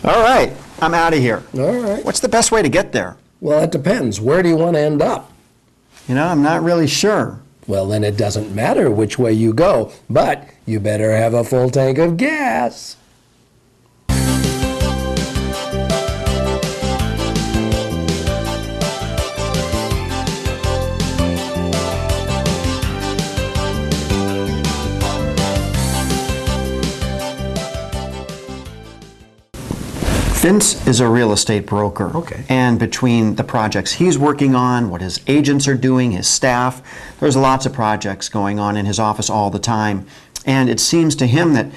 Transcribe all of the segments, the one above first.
All right, I'm out of here. All right. What's the best way to get there? Well, it depends. Where do you want to end up? I'm not really sure. Well, then it doesn't matter which way you go, but you better have a full tank of gas. Vince is a real estate broker. Okay. And between the projects he's working on, what his agents are doing, his staff, there's lots of projects going on in his office all the time. And it seems to him that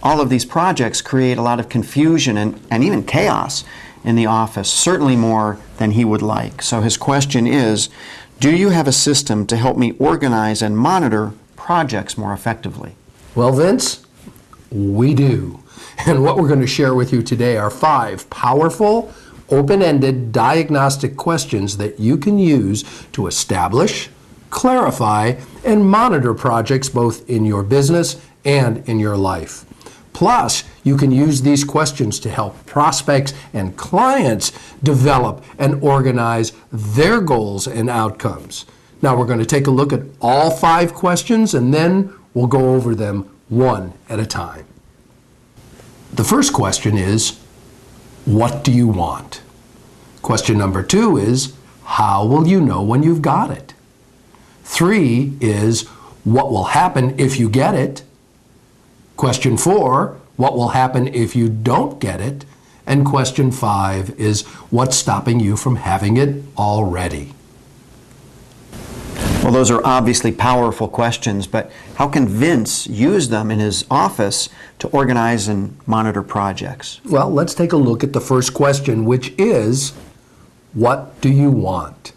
all of these projects create a lot of confusion and even chaos in the office, certainly more than he would like. So his question is, do you have a system to help me organize and monitor projects more effectively? Well, Vince, we do. And what we're going to share with you today are 5 powerful, open-ended diagnostic questions that you can use to establish, clarify, and monitor projects both in your business and in your life. Plus, you can use these questions to help prospects and clients develop and organize their goals and outcomes. Now, we're going to take a look at all 5 questions, and then we'll go over them one at a time. The first question is, what do you want? Question number 2 is, how will you know when you've got it? 3 is, what will happen if you get it? Question 4, what will happen if you don't get it? And question 5 is, what's stopping you from having it already? Well, those are obviously powerful questions, but how can Vince use them in his office to organize and monitor projects? Well, let's take a look at the first question, which is, what do you want?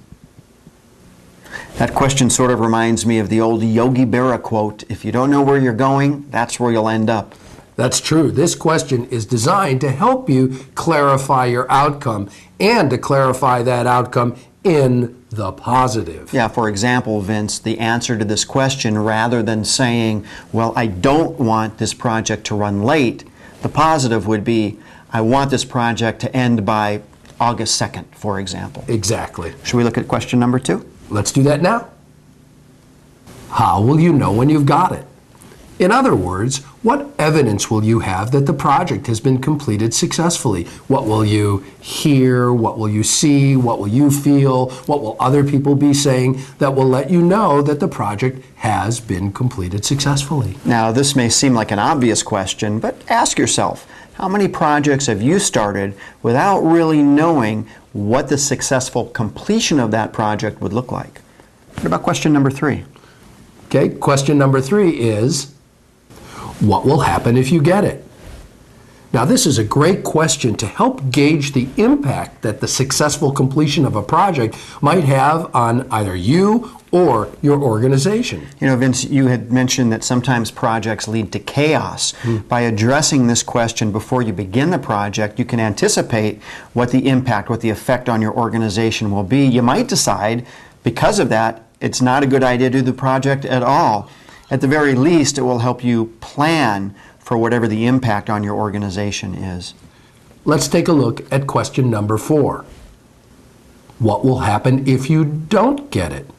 That question sort of reminds me of the old Yogi Berra quote, if you don't know where you're going, that's where you'll end up. That's true. This question is designed to help you clarify your outcome and to clarify that outcome in the positive. Yeah, for example, Vince, the answer to this question, rather than saying, well, I don't want this project to run late, the positive would be, I want this project to end by August 2nd, for example. Exactly. Should we look at question number 2? Let's do that now. How will you know when you've got it? In other words, what evidence will you have that the project has been completed successfully? What will you hear? What will you see? What will you feel? What will other people be saying that will let you know that the project has been completed successfully? Now, this may seem like an obvious question, but ask yourself, how many projects have you started without really knowing what the successful completion of that project would look like? What about question number 3? Okay, question number 3 is, what will happen if you get it? Now, this is a great question to help gauge the impact that the successful completion of a project might have on either you or your organization. Vince, you had mentioned that sometimes projects lead to chaos. By addressing this question before you begin the project, you can anticipate what the impact, what the effect on your organization will be. You might decide, because of that, it's not a good idea to do the project at all. At the very least, it will help you plan for whatever the impact on your organization is. Let's take a look at question number 4. What will happen if you don't get it?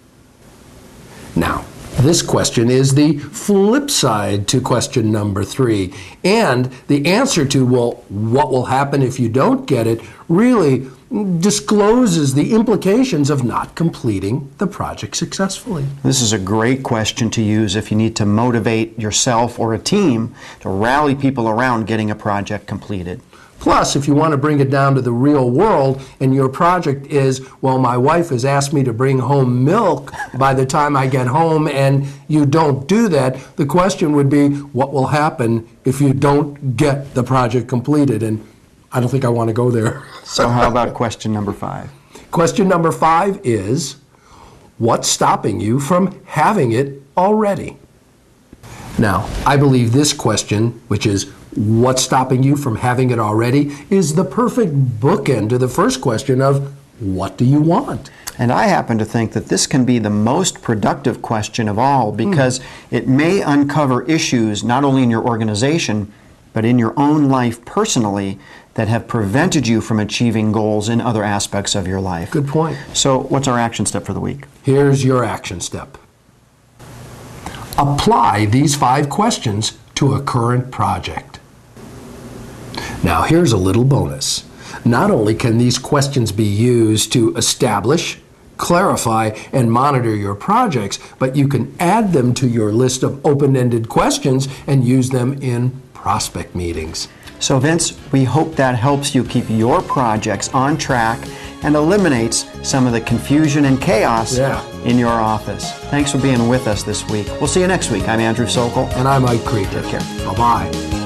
Now, this question is the flip side to question number 3. And the answer to, well, what will happen if you don't get it, really discloses the implications of not completing the project successfully. This is a great question to use if you need to motivate yourself or a team to rally people around getting a project completed. Plus, if you want to bring it down to the real world and your project is, well, my wife has asked me to bring home milk by the time I get home and you don't do that, the question would be, what will happen if you don't get the project completed? And I don't think I want to go there. So how about question number 5? Question number 5 is, what's stopping you from having it already? Now, I believe this question, which is, what's stopping you from having it already, is the perfect bookend to the first question of, what do you want? And I happen to think that this can be the most productive question of all because it may uncover issues not only in your organization, but in your own life personally that have prevented you from achieving goals in other aspects of your life. Good point. So what's our action step for the week? Here's your action step. Apply these 5 questions to a current project. Now here's a little bonus. Not only can these questions be used to establish, clarify, and monitor your projects, but you can add them to your list of open-ended questions and use them in prospect meetings. So Vince, we hope that helps you keep your projects on track and eliminates some of the confusion and chaos in your office. Thanks for being with us this week. We'll see you next week. I'm Andrew Sokol. And I'm Mike Krieger. Take care. Bye-bye.